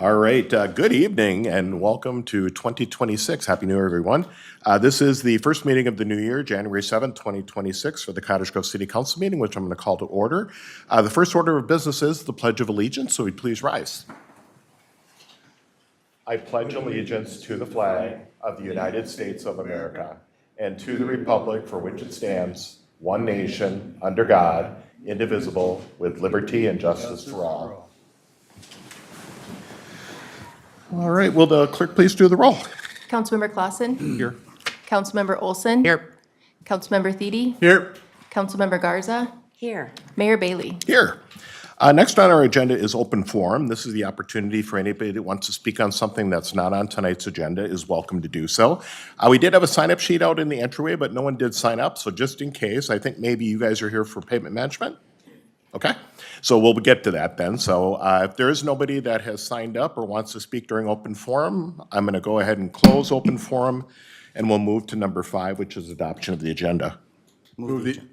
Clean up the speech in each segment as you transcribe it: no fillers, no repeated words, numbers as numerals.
All right, good evening and welcome to 2026. Happy New Year, everyone. This is the first meeting of the new year, January 7th, 2026, for the Cottage Grove City Council meeting, which I'm going to call to order. The first order of business is the Pledge of Allegiance, so we'd please rise. I pledge allegiance to the flag of the United States of America and to the republic for which it stands, one nation, under God, indivisible, with liberty and justice for all. All right, will the clerk please do the roll? Councilmember Clausen. Here. Councilmember Olson. Here. Councilmember Thiede. Here. Councilmember Garza. Here. Mayor Bailey. Here. Next on our agenda is open forum. This is the opportunity for anybody that wants to speak on something that's not on tonight's agenda is welcome to do so. We did have a sign-up sheet out in the entryway, but no one did sign up, so just in case, I think maybe you guys are here for payment management? Okay, so we'll get to that then. So if there is nobody that has signed up or wants to speak during open forum, I'm going to go ahead and close open forum, and we'll move to number 5, which is adoption of the agenda. Go ahead.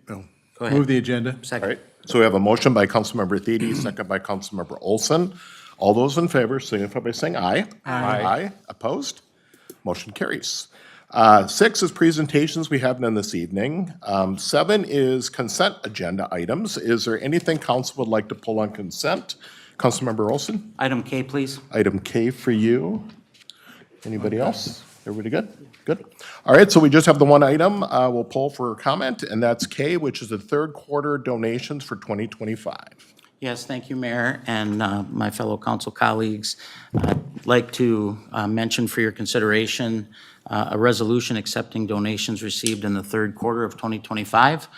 Move the agenda. All Second. right, so we have a motion by Councilmember Thiede, second by Councilmember Olson. All those in favor signify by saying aye. Aye. Aye. Opposed? Motion carries. 6 is presentations. We have none this evening. 7 is consent agenda items. Is there anything council would like to pull on consent? Councilmember Olson? Item K, please. Item K for you. Anybody else? Everybody good? Good. All right, so we just have the one item we'll pull for comment, and that's K, which is the third quarter donations for 2025. Yes, thank you, Mayor, and my fellow council colleagues. I'd like to mention for your consideration a resolution accepting donations received in the third quarter of 2025.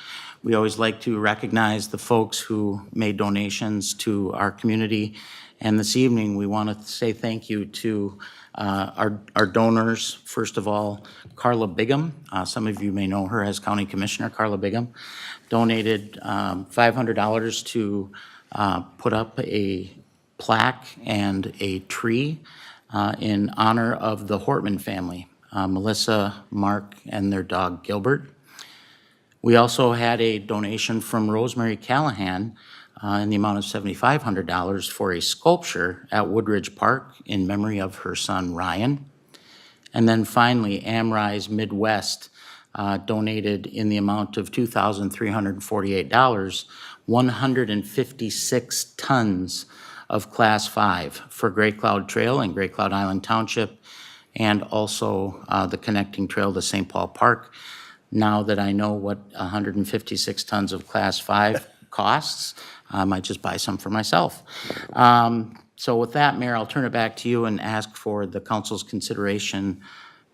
We always like to recognize the folks who made donations to our community, and this evening we want to say thank you to our donors. First of all, Carla Bigham, some of you may know her as County Commissioner. Carla Bigham donated $500 to put up a plaque and a tree in honor of the Hortman family, Melissa, Mark, and their dog Gilbert. We also had a donation from Rosemary Callahan in the amount of $7,500 for a sculpture at Woodridge Park in memory of her son Ryan. And then finally, Amrise Midwest donated in the amount of $2,348, 156 tons of Class 5 for Great Cloud Trail in Great Cloud Island Township, and also the connecting trail to St. Paul Park. Now that I know what 156 tons of Class 5 costs, I might just buy some for myself. So with that, Mayor, I'll turn it back to you and ask for the council's consideration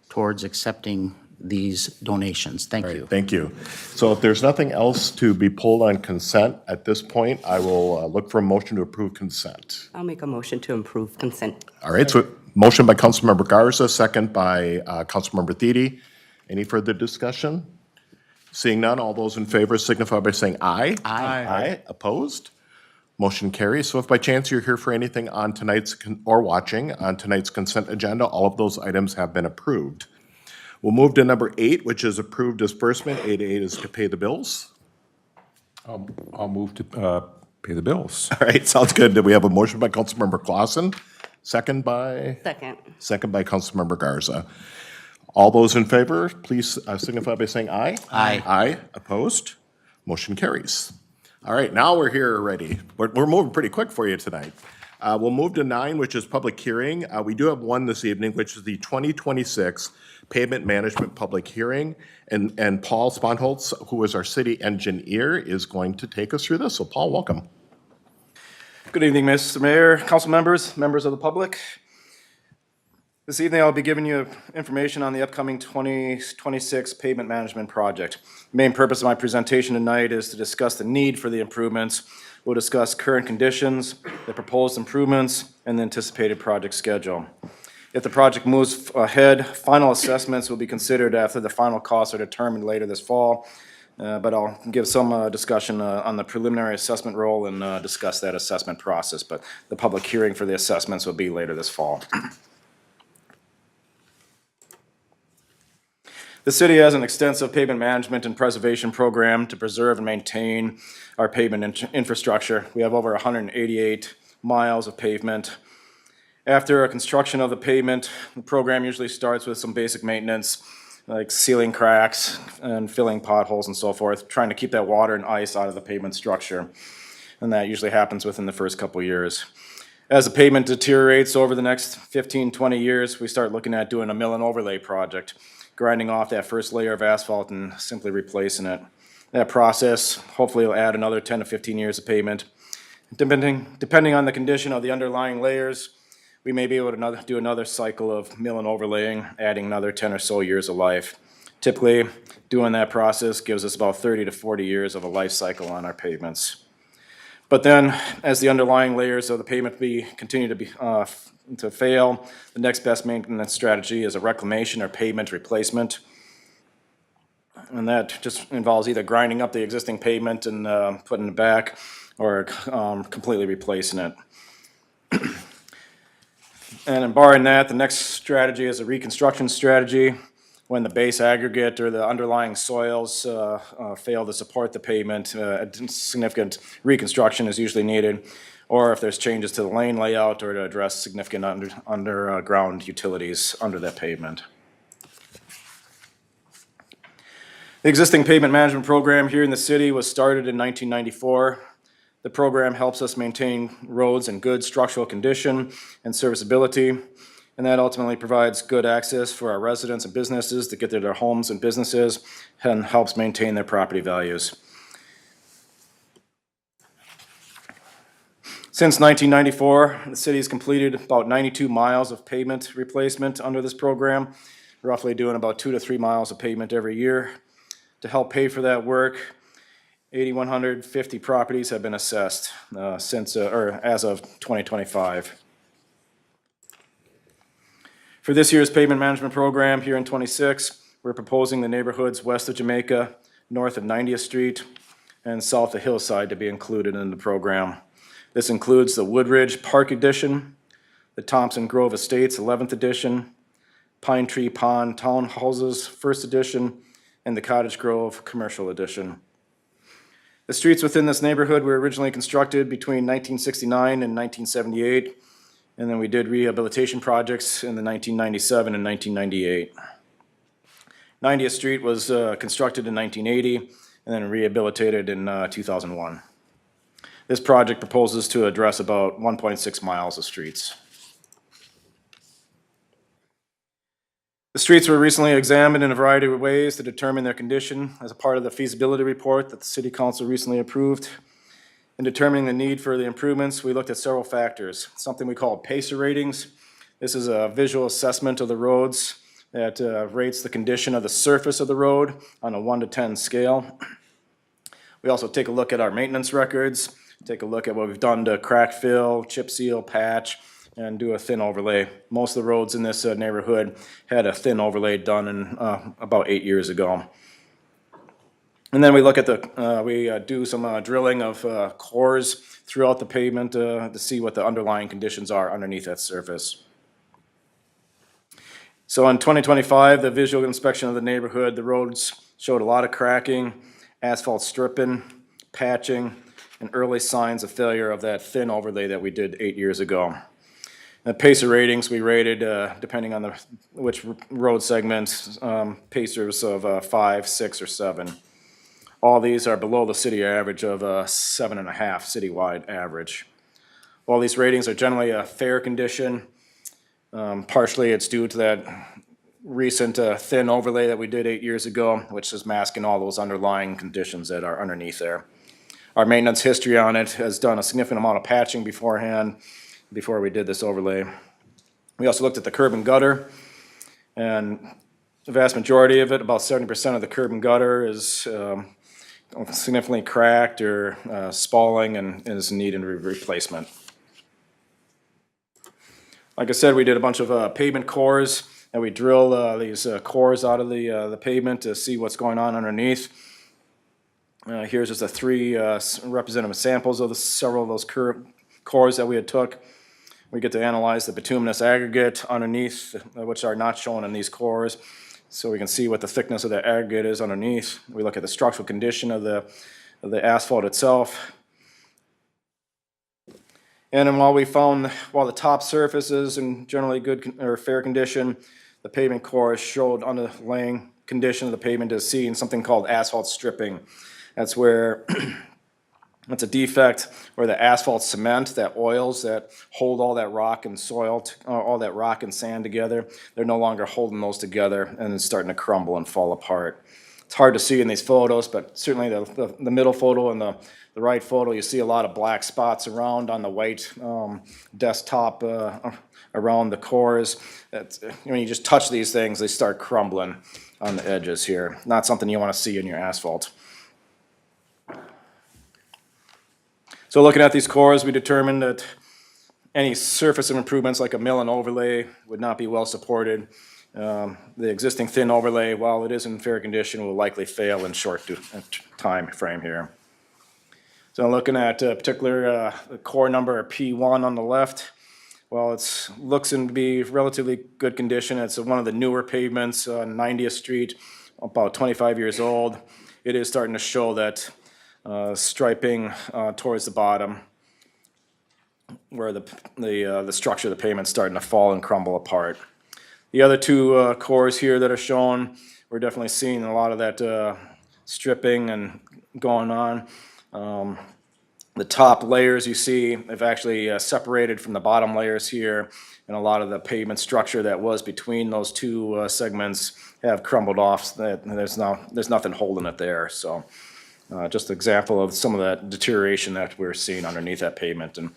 towards accepting these donations. Thank you. Thank you. So if there's nothing else to be pulled on consent at this point, I will look for a motion to approve consent. I'll make a motion to approve consent. All right, so motion by Councilmember Garza, second by Councilmember Thiede. Any further discussion? Seeing none, all those in favor signify by saying aye. Aye. Aye. Opposed? Motion carries. So if by chance you're here for anything on tonight's, or watching on tonight's consent agenda, all of those items have been approved. We'll move to number 8, which is approved disbursement. 8 is to pay the bills. I'll move to pay the bills. All right, sounds good. We have a motion by Councilmember Clausen, second by? Second. Second by Councilmember Garza. All those in favor, please signify by saying aye. Aye. Aye. Opposed? Motion carries. All right, now we're here already. We're moving pretty quick for you tonight. We'll move to 9, which is public hearing. We do have one this evening, which is the 2026 Payment Management Public Hearing. And Paul Sponholtz, who is our city engineer, is going to take us through this. So Paul, welcome. Good evening, Mr. Mayor, council members, members of the public. This evening, I'll be giving you information on the upcoming 2026 pavement management project. The main purpose of my presentation tonight is to discuss the need for the improvements. We'll discuss current conditions, the proposed improvements, and the anticipated project schedule. If the project moves ahead, final assessments will be considered after the final costs are determined later this fall. But I'll give some discussion on the preliminary assessment role and discuss that assessment process. But the public hearing for the assessments will be later this fall. The city has an extensive pavement management and preservation program to preserve and maintain our pavement infrastructure. We have over 188 miles of pavement. After a construction of the pavement, the program usually starts with some basic maintenance, like sealing cracks and filling potholes and so forth, trying to keep that water and ice out of the pavement structure. And that usually happens within the first couple years. As the pavement deteriorates over the next 15, 20 years, we start looking at doing a mill and overlay project, grinding off that first layer of asphalt and simply replacing it. That process hopefully will add another 10 to 15 years of pavement. Depending on the condition of the underlying layers, we may be able to do another cycle of mill and overlaying, adding another 10 or so years of life. Typically, doing that process gives us about 30 to 40 years of a life cycle on our pavements. But then, as the underlying layers of the pavement continue to fail, the next best maintenance strategy is a reclamation or pavement replacement. And that just involves either grinding up the existing pavement and putting it back, or completely replacing it. And in barring that, the next strategy is a reconstruction strategy. When the base aggregate or the underlying soils fail to support the pavement, significant reconstruction is usually needed, or if there's changes to the lane layout or to address significant underground utilities under that pavement. The existing pavement management program here in the city was started in 1994. The program helps us maintain roads in good structural condition and serviceability, and that ultimately provides good access for our residents and businesses to get to their homes and businesses, and helps maintain their property values. Since 1994, the city has completed about 92 miles of pavement replacement under this program, roughly doing about 2 to 3 miles of pavement every year. To help pay for that work, 8,150 properties have been assessed as of 2025. For this year's pavement management program here in 26, we're proposing the neighborhoods west of Jamaica, north of 90th Street, and south of Hillside to be included in the program. This includes the Woodridge Park Edition, the Thompson Grove Estates 11th Edition, Pine Tree Pond Townhouses 1st Edition, and the Cottage Grove Commercial Edition. The streets within this neighborhood were originally constructed between 1969 and 1978, and then we did rehabilitation projects in the 1997 and 1998. 90th Street was constructed in 1980 and then rehabilitated in 2001. This project proposes to address about 1.6 miles of streets. The streets were recently examined in a variety of ways to determine their condition as a part of the feasibility report that the City Council recently approved. In determining the need for the improvements, we looked at several factors, something we call PACER ratings. This is a visual assessment of the roads that rates the condition of the surface of the road on a 1 to 10 scale. We also take a look at our maintenance records, take a look at what we've done to crack fill, chip seal, patch, and do a thin overlay. Most of the roads in this neighborhood had a thin overlay done in about 8 years ago. And then we look at we do some drilling of cores throughout the pavement to see what the underlying conditions are underneath that surface. So in 2025, the visual inspection of the neighborhood, the roads showed a lot of cracking, asphalt stripping, patching, and early signs of failure of that thin overlay that we did 8 years ago. The PACER ratings, we rated, depending on which road segments, PACERs of 5, 6, or 7. All these are below the city average of 7.5 citywide average. While these ratings are generally a fair condition, partially it's due to that recent thin overlay that we did 8 years ago, which is masking all those underlying conditions that are underneath there. Our maintenance history on it has done a significant amount of patching beforehand, before we did this overlay. We also looked at the curb and gutter, and the vast majority of it, about 70% of the curb and gutter is significantly cracked or spalling and is needing replacement. Like I said, we did a bunch of pavement cores, and we drill these cores out of the pavement to see what's going on underneath. Here's just 3 representative samples of several of those cores that we had took. We get to analyze the bituminous aggregate underneath, which are not shown in these cores, so we can see what the thickness of the aggregate is underneath. We look at the structural condition of the asphalt itself. And then while the top surface is in generally good or fair condition, the pavement core showed underlying condition of the pavement is seen something called asphalt stripping. That's where it's a defect where the asphalt cement, that oils that hold all that rock and soil, all that rock and sand together, they're no longer holding those together and it's starting to crumble and fall apart. It's hard to see in these photos, but certainly the middle photo and the right photo, you see a lot of black spots around on the white desktop around the cores. When you just touch these things, they start crumbling on the edges here. Not something you want to see in your asphalt. So looking at these cores, we determined that any surface improvements like a mill and overlay would not be well supported. The existing thin overlay, while it is in fair condition, will likely fail in short time frame here. So looking at particular core number P1 on the left, well, it looks to be relatively good condition. It's one of the newer pavements on 90th Street, about 25 years old. It is starting to show that striping towards the bottom, where the structure of the pavement's starting to fall and crumble apart. The other two cores here that are shown, we're definitely seeing a lot of that stripping and going on. The top layers you see have actually separated from the bottom layers here, and a lot of the pavement structure that was between those two segments have crumbled off. There's nothing holding it there. So just an example of some of that deterioration that we're seeing underneath that pavement. And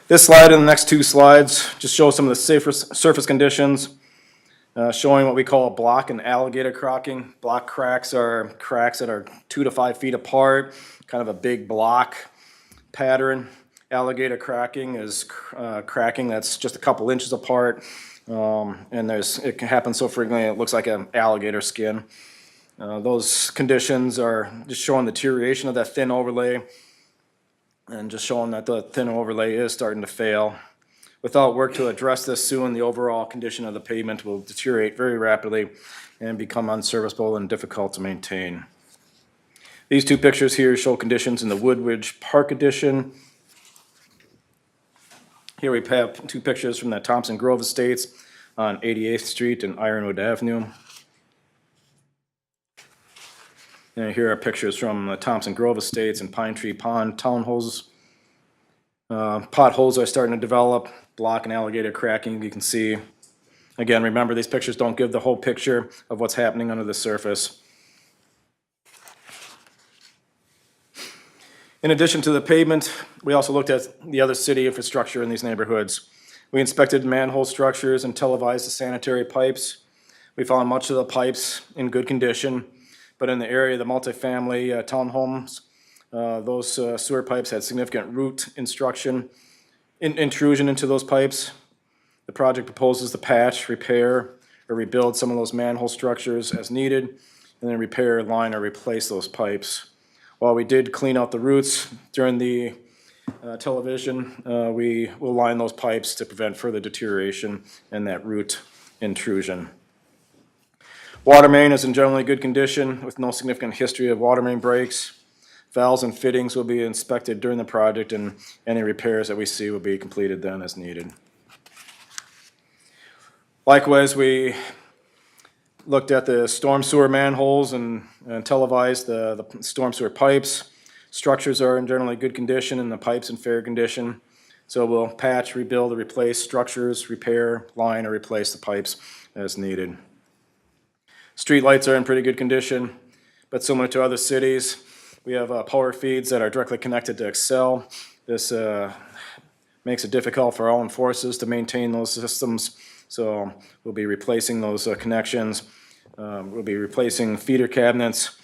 this slide and the next two slides just show some of the surface conditions, showing what we call block and alligator cracking. Block cracks are cracks that are 2 to 5 feet apart, kind of a big block pattern. Alligator cracking is cracking that's just a couple inches apart, and it can happen so frequently it looks like an alligator skin. Those conditions are just showing the deterioration of that thin overlay, and just showing that the thin overlay is starting to fail. Without work to address this soon, the overall condition of the pavement will deteriorate very rapidly and become unserviceable and difficult to maintain. These two pictures here show conditions in the Woodridge Park Edition. Here we have two pictures from the Thompson Grove Estates on 88th Street and Ironwood Avenue. And here are pictures from the Thompson Grove Estates and Pine Tree Pond townhomes. Potholes are starting to develop, block and alligator cracking, you can see. Again, remember, these pictures don't give the whole picture of what's happening under the surface. In addition to the pavement, we also looked at the other city infrastructure in these neighborhoods. We inspected manhole structures and televised the sanitary pipes. We found much of the pipes in good condition, but in the area of the multifamily townhomes, those sewer pipes had significant root intrusion into those pipes. The project proposes to patch, repair, or rebuild some of those manhole structures as needed, and then repair, line, or replace those pipes. While we did clean out the roots during the television, we will line those pipes to prevent further deterioration and that root intrusion. Water main is in generally good condition with no significant history of water main breaks. Valves and fittings will be inspected during the project, and any repairs that we see will be completed then as needed. Likewise, we looked at the storm sewer manholes and televised the storm sewer pipes. Structures are in generally good condition and the pipes in fair condition. So we'll patch, rebuild, or replace structures, repair, line, or replace the pipes as needed. Street lights are in pretty good condition, but similar to other cities, we have power feeds that are directly connected to Excel. This makes it difficult for all forces to maintain those systems, so we'll be replacing those connections. We'll be replacing feeder cabinets,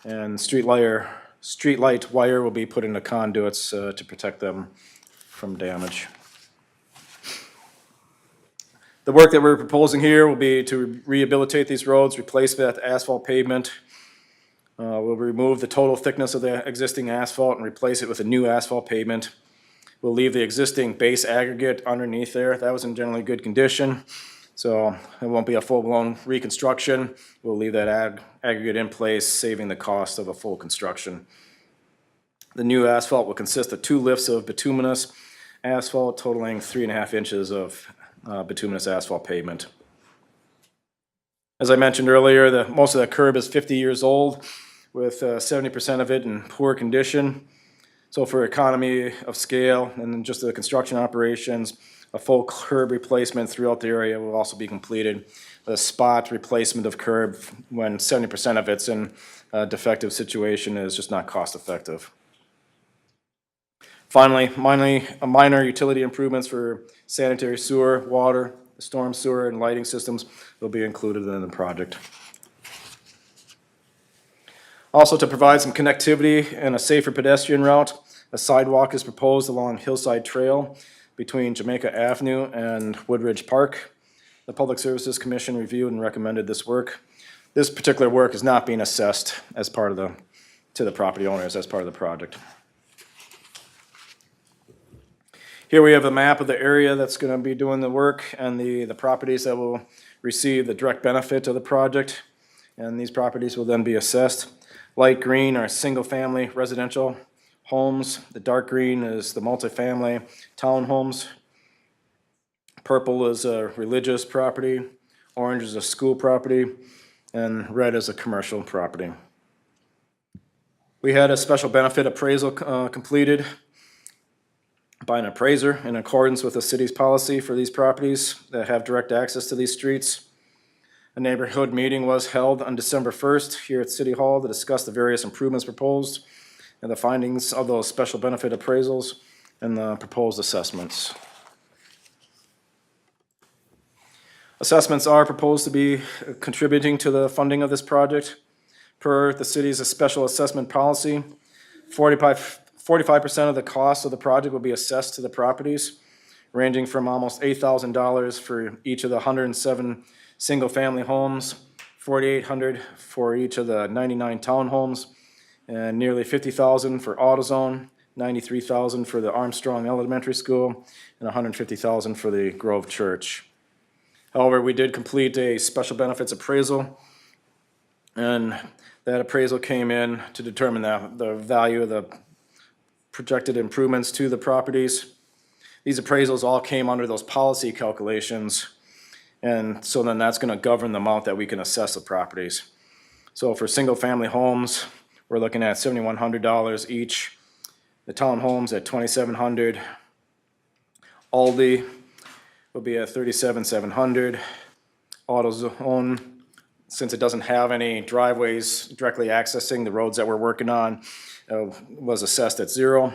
and street light wire will be put into conduits to protect them from damage. The work that we're proposing here will be to rehabilitate these roads, replace that asphalt pavement. We'll remove the total thickness of the existing asphalt and replace it with a new asphalt pavement. We'll leave the existing base aggregate underneath there. That was in generally good condition, so it won't be a full-blown reconstruction. We'll leave that aggregate in place, saving the cost of a full construction. The new asphalt will consist of 2 lifts of bituminous asphalt totaling 3.5 inches of bituminous asphalt pavement. As I mentioned earlier, most of the curb is 50 years old, with 70% of it in poor condition. So for economy of scale and then just the construction operations, a full curb replacement throughout the area will also be completed. The spot replacement of curb when 70% of it's in a defective situation is just not cost effective. Finally, minor utility improvements for sanitary sewer, water, storm sewer, and lighting systems will be included in the project. Also, to provide some connectivity and a safer pedestrian route, a sidewalk is proposed along Hillside Trail between Jamaica Avenue and Woodridge Park. The Public Services Commission reviewed and recommended this work. This particular work is not being assessed as part of to the property owners as part of the project. Here we have a map of the area that's going to be doing the work and the properties that will receive the direct benefit of the project. And these properties will then be assessed. Light green are single-family residential homes. The dark green is the multifamily townhomes. Purple is a religious property. Orange is a school property. And red is a commercial property. We had a special benefit appraisal completed by an appraiser in accordance with the city's policy for these properties that have direct access to these streets. A neighborhood meeting was held on December 1st here at City Hall to discuss the various improvements proposed and the findings of those special benefit appraisals and the proposed assessments. Assessments are proposed to be contributing to the funding of this project. Per the city's special assessment policy, 45% of the cost of the project will be assessed to the properties, ranging from almost $8,000 for each of the 107 single-family homes, $4,800 for each of the 99 townhomes, and nearly $50,000 for AutoZone, $93,000 for the Armstrong Elementary School, and $150,000 for the Grove Church. However, we did complete a special benefits appraisal, and that appraisal came in to determine the value of the projected improvements to the properties. These appraisals all came under those policy calculations, and so then that's going to govern the amount that we can assess the properties. So for single-family homes, we're looking at $7,100 each. The townhomes at $2,700. Aldi will be at $37,700. AutoZone, since it doesn't have any driveways directly accessing the roads that we're working on, was assessed at $0.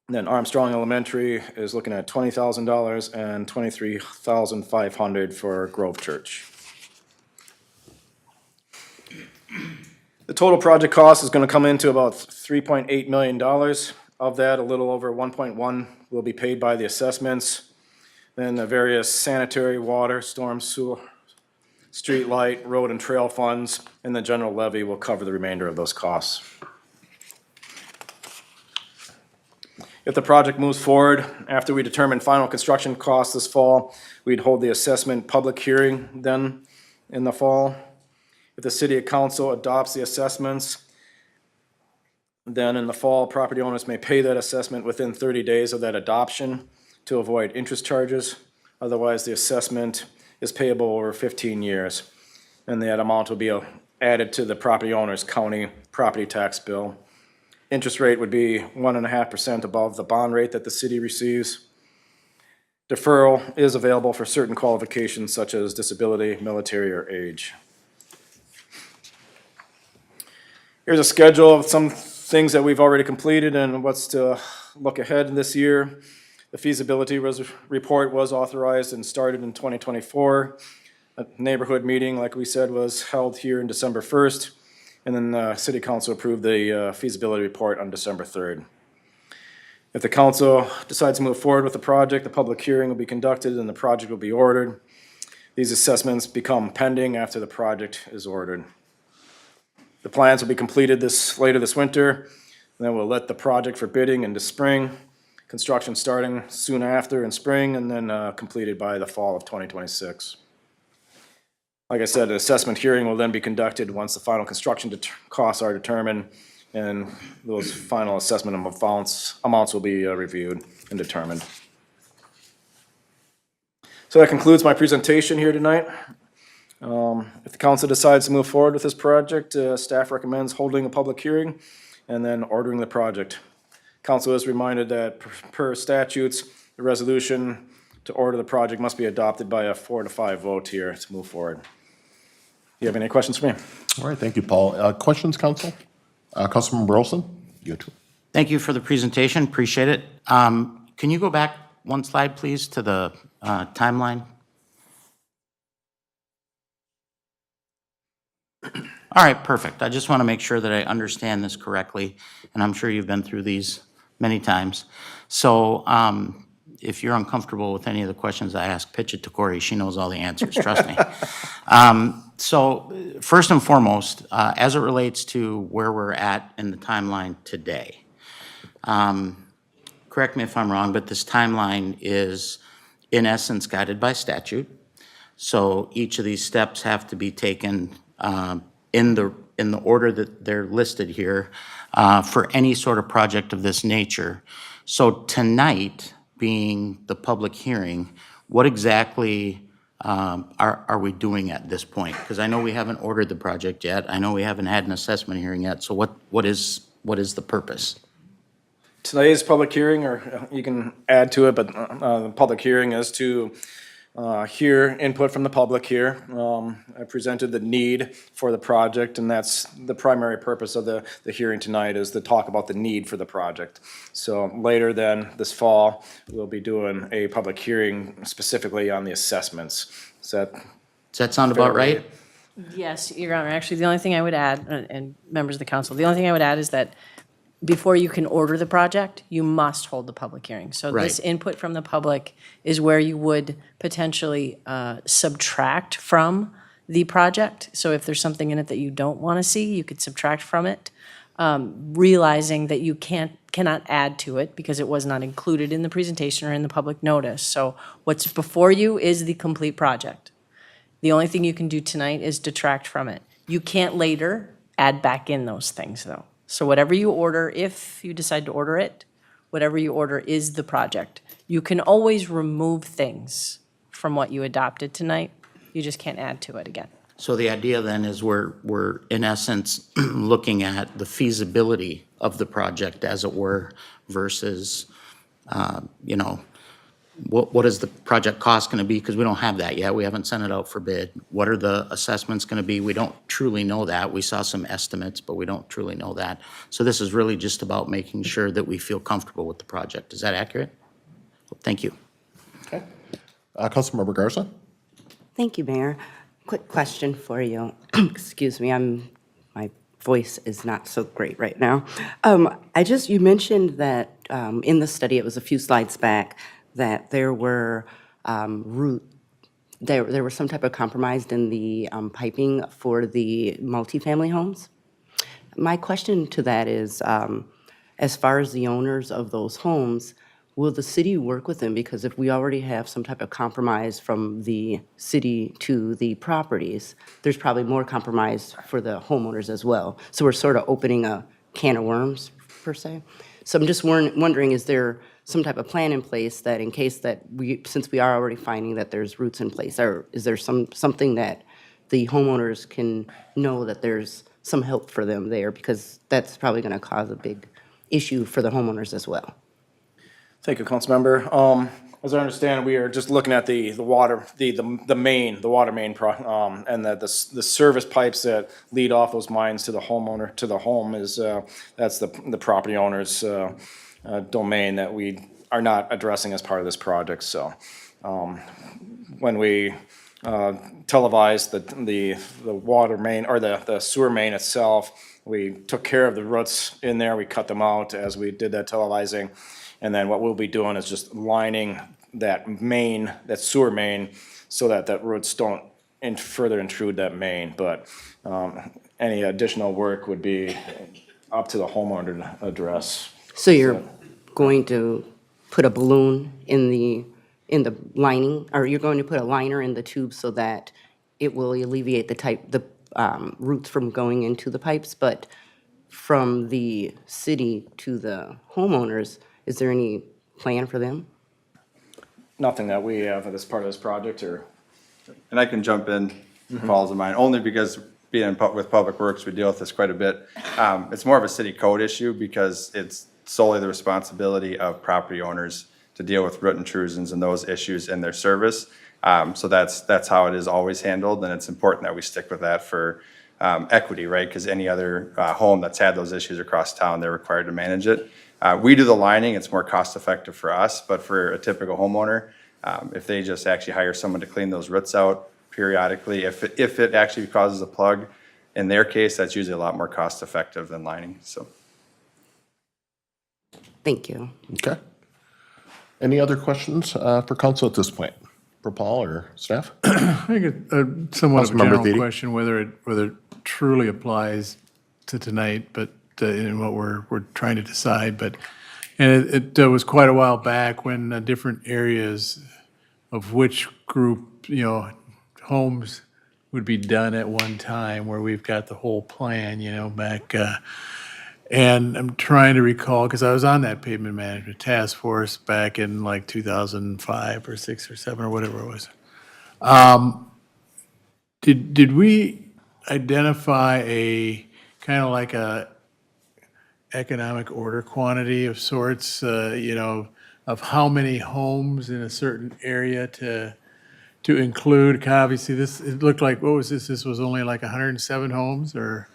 And then Armstrong Elementary is looking at $20,000 and $23,500 for Grove Church. The total project cost is going to come into about $3.8 million. Of that, a little over 1.1 will be paid by the assessments. Then the various sanitary, water, storm, sewer, street light, road and trail funds, and the general levy will cover the remainder of those costs. If the project moves forward, after we determine final construction costs this fall, we'd hold the assessment public hearing then in the fall. If the city council adopts the assessments, then in the fall, property owners may pay that assessment within 30 days of that adoption to avoid interest charges. Otherwise, the assessment is payable over 15 years, and that amount will be added to the property owner's county property tax bill. Interest rate would be 1.5% above the bond rate that the city receives. Deferral is available for certain qualifications such as disability, military, or age. Here's a schedule of some things that we've already completed and what's to look ahead this year. The feasibility report was authorized and started in 2024. A neighborhood meeting, like we said, was held here in December 1st. And then the city council approved the feasibility report on December 3rd. If the council decides to move forward with the project, the public hearing will be conducted and the project will be ordered. These assessments become pending after the project is ordered. The plans will be completed later this winter, and then we'll let the project for bidding into spring. Construction starting soon after in spring, and then completed by the fall of 2026. Like I said, an assessment hearing will then be conducted once the final construction costs are determined, and those final assessment of amounts will be reviewed and determined. So that concludes my presentation here tonight. If the council decides to move forward with this project, staff recommends holding a public hearing and then ordering the project. Council is reminded that per statutes, the resolution to order the project must be adopted by a 4 to 5 vote here to move forward. Do you have any questions for me? All right, thank you, Paul. Questions, council? Councilmember Olson? You too. Thank you for the presentation, appreciate it. Can you go back one slide, please, to the timeline? All right, perfect. I just want to make sure that I understand this correctly, and I'm sure you've been through these many times. So if you're uncomfortable with any of the questions I ask, pitch it to Corey. She knows all the answers, trust me. So first and foremost, as it relates to where we're at in the timeline today, correct me if I'm wrong, but this timeline is in essence guided by statute. So each of these steps have to be taken in the order that they're listed here for any sort of project of this nature. So tonight, being the public hearing, what exactly are we doing at this point? Because I know we haven't ordered the project yet. I know we haven't had an assessment hearing yet. So what is the purpose? Today's public hearing, or you can add to it, but the public hearing is to hear input from the public here. I presented the need for the project, and that's the primary purpose of the hearing tonight, is to talk about the need for the project. So later then, this fall, we'll be doing a public hearing specifically on the assessments. Does that sound about right? Yes, Your Honor. Actually, the only thing I would add, and members of the council, the only thing I would add is that before you can order the project, you must hold the public hearing. So this Right. input from the public is where you would potentially subtract from the project. So if there's something in it that you don't want to see, you could subtract from it, realizing that you cannot add to it because it was not included in the presentation or in the public notice. So what's before you is the complete project. The only thing you can do tonight is detract from it. You can't later add back in those things, though. So whatever you order, if you decide to order it, whatever you order is the project. You can always remove things from what you adopted tonight. You just can't add to it again. So the idea then is we're in essence looking at the feasibility of the project, as it were, versus, what is the project cost going to be? Because we don't have that yet. We haven't sent it out for bid. What are the assessments going to be? We don't truly know that. We saw some estimates, but we don't truly know that. So this is really just about making sure that we feel comfortable with the project. Is that accurate? Thank you. Okay. Councilmember Garza? Thank you, Mayor. Quick question for you. Excuse me, my voice is not so great right now. You mentioned that in the study, it was a few slides back, that there were there was some type of compromise in the piping for the multifamily homes. My question to that is, as far as the owners of those homes, will the city work with them? Because if we already have some type of compromise from the city to the properties, there's probably more compromise for the homeowners as well. So we're sort of opening a can of worms, per se. So I'm just wondering, is there some type of plan in place that in case that since we are already finding that there's roots in place, or is there something that the homeowners can know that there's some help for them there? Because that's probably going to cause a big issue for the homeowners as well. Thank you, Councilmember. As I understand, we are just looking at the water main, and the service pipes that lead off those lines to the homeowner, to the home, is that's the property owner's domain that we are not addressing as part of this project. So when we televised the water main, or the sewer main itself, we took care of the roots in there. We cut them out as we did that televising. And then what we'll be doing is just lining that sewer main, so that roots don't further intrude that main. But any additional work would be up to the homeowner to address. So you're going to put a balloon in the lining, or you're going to put a liner in the tube so that it will alleviate the roots from going into the pipes, but from the city to the homeowners, is there any plan for them? Nothing that we have as part of this project, or And I can jump in, Paul's of mine, only because being with Public Works, we deal with this quite a bit. It's more of a city code issue because it's solely the responsibility of property owners to deal with root intrusions and those issues in their service. So that's how it is always handled, and it's important that we stick with that for equity, right? Because any other home that's had those issues across town, they're required to manage it. We do the lining, it's more cost effective for us, but for a typical homeowner, if they just actually hire someone to clean those roots out periodically, if it actually causes a plug, in their case, that's usually a lot more cost effective than lining, so. Thank you. Okay. Any other questions for council at this point? For Paul or staff? I think it's somewhat of a Councilmember general Thiede. question whether it truly applies to tonight, but in what we're trying to decide. But and it was quite a while back when different areas of which group, homes would be done at one time, where we've got the whole plan, back. And I'm trying to recall, because I was on that pavement management task force back in like 2005 or 6 or 7 or whatever it was. Did we identify a kind of like a economic order quantity of sorts, of how many homes in a certain area to include? 'Cause obviously, it looked like, what was this? This was only like 107 homes, or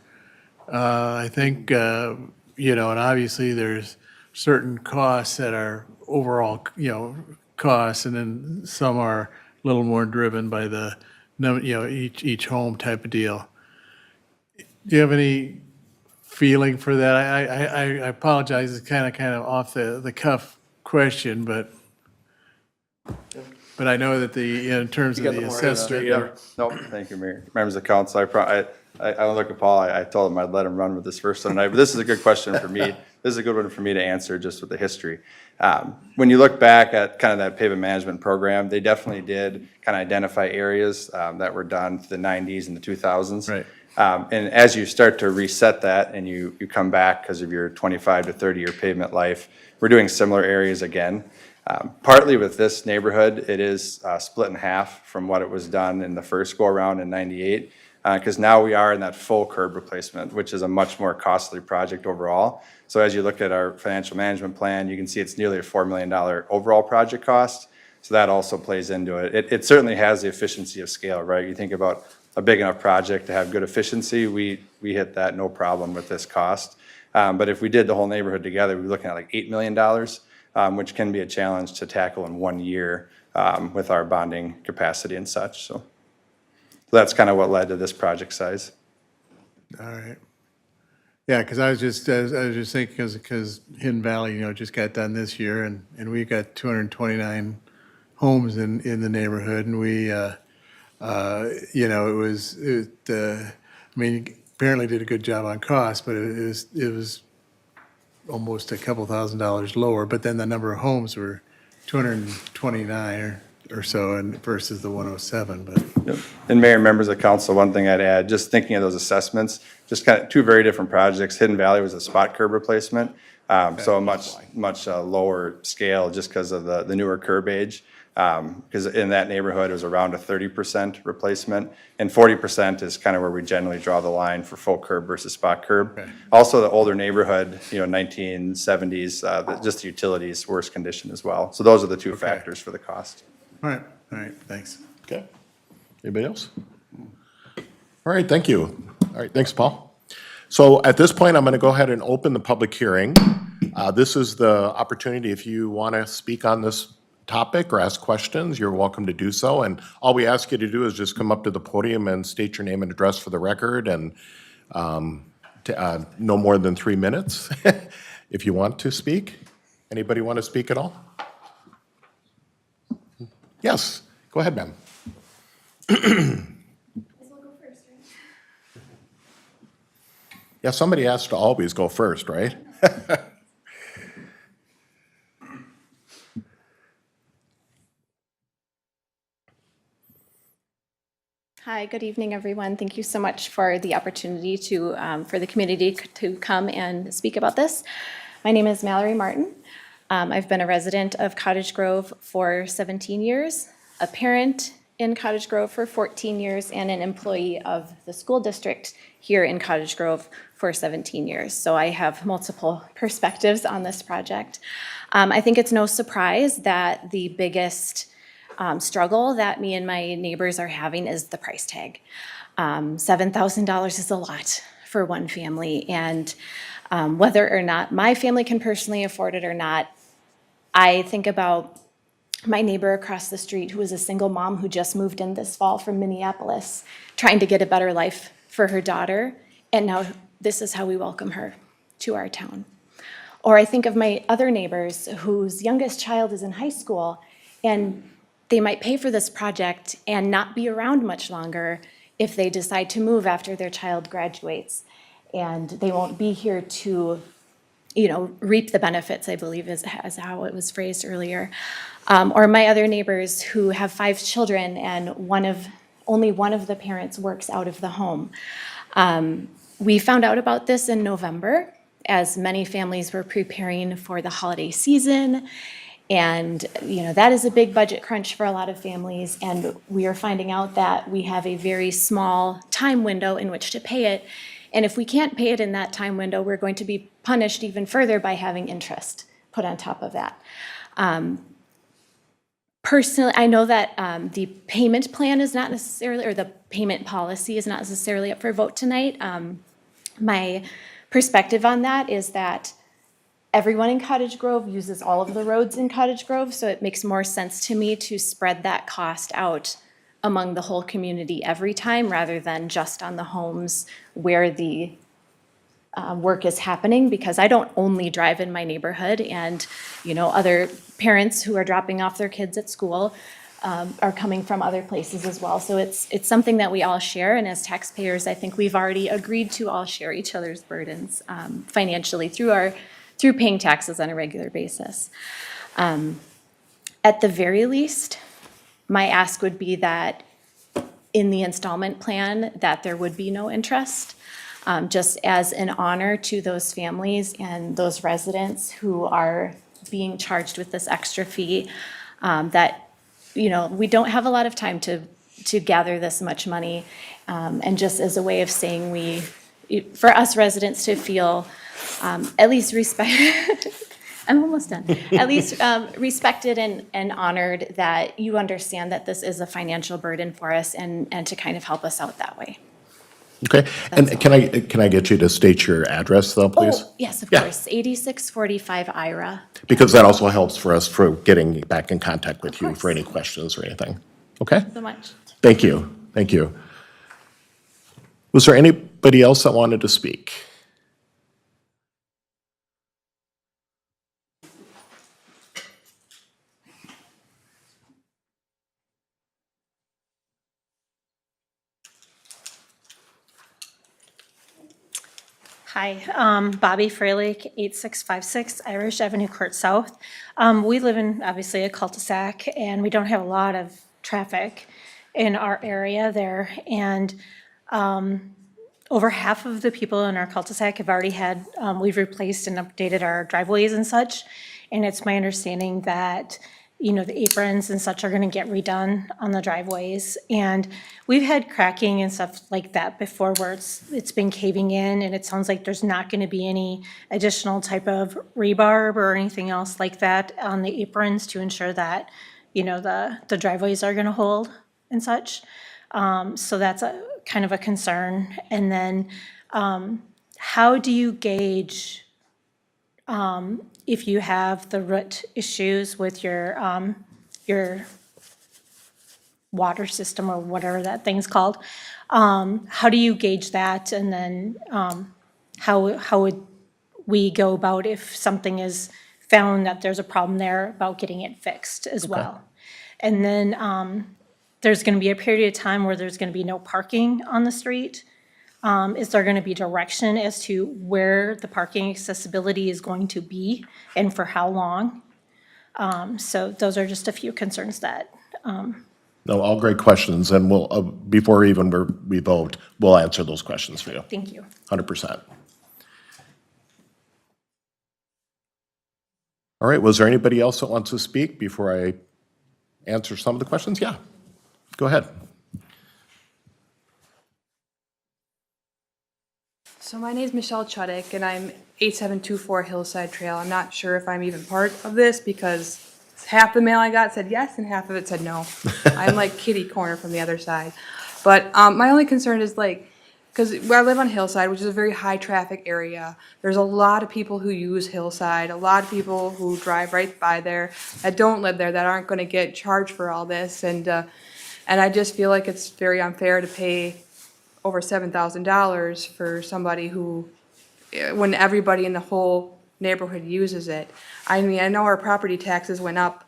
I think, and obviously there's certain costs that are overall, costs, and then some are a little more driven by the, each home type of deal. Do you have any feeling for that? I apologize, it's kind of off the cuff question, but I know that in terms of the assessment. Nope, thank you, Mayor. Members of the council, I look at Paul, I told him I'd let him run with this first tonight, but this is a good question for me. This is a good one for me to answer just with the history. When you look back at kind of that pavement management program, they definitely did kind of identify areas that were done to the 90s and the 2000s. Right. And as you start to reset that and you come back because of your 25 to 30-year pavement life, we're doing similar areas again. Partly with this neighborhood, it is split in half from what it was done in the first go-around in 98. Because now we are in that full curb replacement, which is a much more costly project overall. So as you look at our financial management plan, you can see it's nearly a $4 million overall project cost. So that also plays into it. It certainly has the efficiency of scale, right? You think about a big enough project to have good efficiency, we hit that no problem with this cost. But if we did the whole neighborhood together, we're looking at like $8 million, which can be a challenge to tackle in 1 year with our bonding capacity and such, so. That's kind of what led to this project size. All right. Yeah, because I was just thinking, because Hidden Valley, just got done this year, and we've got 229 homes in the neighborhood, and we, apparently did a good job on cost, but it was almost a couple $1,000s lower, but then the number of homes were 229 or so, and versus the 107, but. Yep. And Mayor, members of council, one thing I'd add, just thinking of those assessments, just kind of two very different projects. Hidden Valley was a spot curb replacement, so a much lower scale just because of the newer curb age. Because in that neighborhood, it was around a 30% replacement, and 40% is kind of where we generally draw the line for full curb versus spot curb. Okay. Also, the older neighborhood, 1970s, just the utilities, worse condition as well. So those are the two factors for the cost. All right, thanks. Okay. Anybody else? All right, thank you. All right, thanks, Paul. So at this point, I'm going to go ahead and open the public hearing. This is the opportunity, if you want to speak on this topic or ask questions, you're welcome to do so. And all we ask you to do is just come up to the podium and state your name and address for the record, and no more than 3 minutes if you want to speak. Anybody want to speak at all? Yes, go ahead, ma'am. Yeah, somebody has to always go first, right? Hi, good evening, everyone. Thank you so much for the opportunity for the community to come and speak about this. My name is Mallory Martin. I've been a resident of Cottage Grove for 17 years, a parent in Cottage Grove for 14 years, and an employee of the school district here in Cottage Grove for 17 years. So I have multiple perspectives on this project. I think it's no surprise that the biggest struggle that me and my neighbors are having is the price tag. $7,000 is a lot for one family, and whether or not my family can personally afford it or not, I think about my neighbor across the street who is a single mom who just moved in this fall from Minneapolis, trying to get a better life for her daughter, and now this is how we welcome her to our town. Or I think of my other neighbors whose youngest child is in high school, and they might pay for this project and not be around much longer if they decide to move after their child graduates. And they won't be here to, reap the benefits, I believe is how it was phrased earlier. Or my other neighbors who have 5 children and only one of the parents works out of the home. We found out about this in November, as many families were preparing for the holiday season. And, that is a big budget crunch for a lot of families. And we are finding out that we have a very small time window in which to pay it. And if we can't pay it in that time window, we're going to be punished even further by having interest put on top of that. Personally, I know that the payment plan is not necessarily, or the payment policy is not necessarily up for vote tonight. My perspective on that is that everyone in Cottage Grove uses all of the roads in Cottage Grove, so it makes more sense to me to spread that cost out among the whole community every time rather than just on the homes where the work is happening, because I don't only drive in my neighborhood, and other parents who are dropping off their kids at school are coming from other places as well. So it's something that we all share, and as taxpayers, I think we've already agreed to all share each other's burdens financially through paying taxes on a regular basis. At the very least, my ask would be that in the installment plan that there would be no interest, just as an honor to those families and those residents who are being charged with this extra fee, that we don't have a lot of time to gather this much money, and just as a way of saying for us residents to feel at least I'm almost done. At least respected and honored that you understand that this is a financial burden for us, and to kind of help us out that way. Okay, and can I get you to state your address though, please? Oh, yes, of Yeah. course. 8645 Ira. Because that also helps for us for getting back in contact with you for course. any questions or anything. Okay? So much. Thank you, thank you. Was there anybody else that wanted to speak? Hi, Bobby Freilich, 8656 Irish Avenue Court South. We live in, obviously, a cul-de-sac, and we don't have a lot of traffic in our area there. And over half of the people in our cul-de-sac have already had, we've replaced and updated our driveways and such. And it's my understanding that, the aprons and such are gonna get redone on the driveways. And we've had cracking and stuff like that before where it's been caving in, and it sounds like there's not gonna be any additional type of rebarb or anything else like that on the aprons to ensure that, the driveways are gonna hold and such. So that's a kind of a concern. And then, how do you gauge if you have the root issues with your water system or whatever that thing's called? How do you gauge that? And then how would we go about if something is found that there's a problem there about getting it fixed as well? And then there's going to be a period of time where there's going to be no parking on the street. Is there going to be direction as to where the parking accessibility is going to be and for how long? So those are just a few concerns that No, all great questions, and we'll, before even we vote, we'll answer those questions for you, Thank you. 100%. All right, was there anybody else that wants to speak before I answer some of the questions? Yeah, go ahead. So my name is Michelle Chuddick, and I'm 8724 Hillside Trail. I'm not sure if I'm even part of this because half the mail I got said yes and half of it said no. I'm like kitty corner from the other side. But my only concern is like, because I live on Hillside, which is a very high traffic area. There's a lot of people who use Hillside, a lot of people who drive right by there that don't live there, that aren't going to get charged for all this. And I just feel like it's very unfair to pay over $7,000 for somebody who, when everybody in the whole neighborhood uses it. I mean, I know our property taxes went up,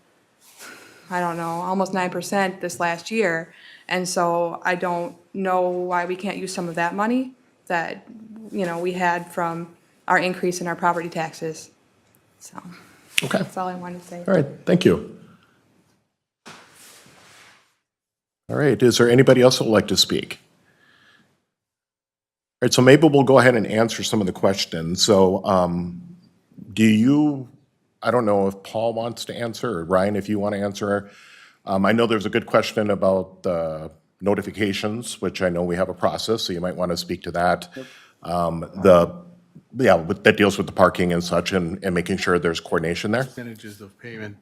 I don't know, almost 9% this last year. And so I don't know why we can't use some of that money that, you know, we had from our increase in our property taxes. So Okay, that's all I wanted to say. all right, thank you. All right, is there anybody else that would like to speak? All right, so maybe we'll go ahead and answer some of the questions. So I don't know if Paul wants to answer, or Ryan, if you want to answer. I know there's a good question about the notifications, which I know we have a process, so you might want to speak to that. That deals with the parking and such, and making sure there's coordination there. Percentages of payment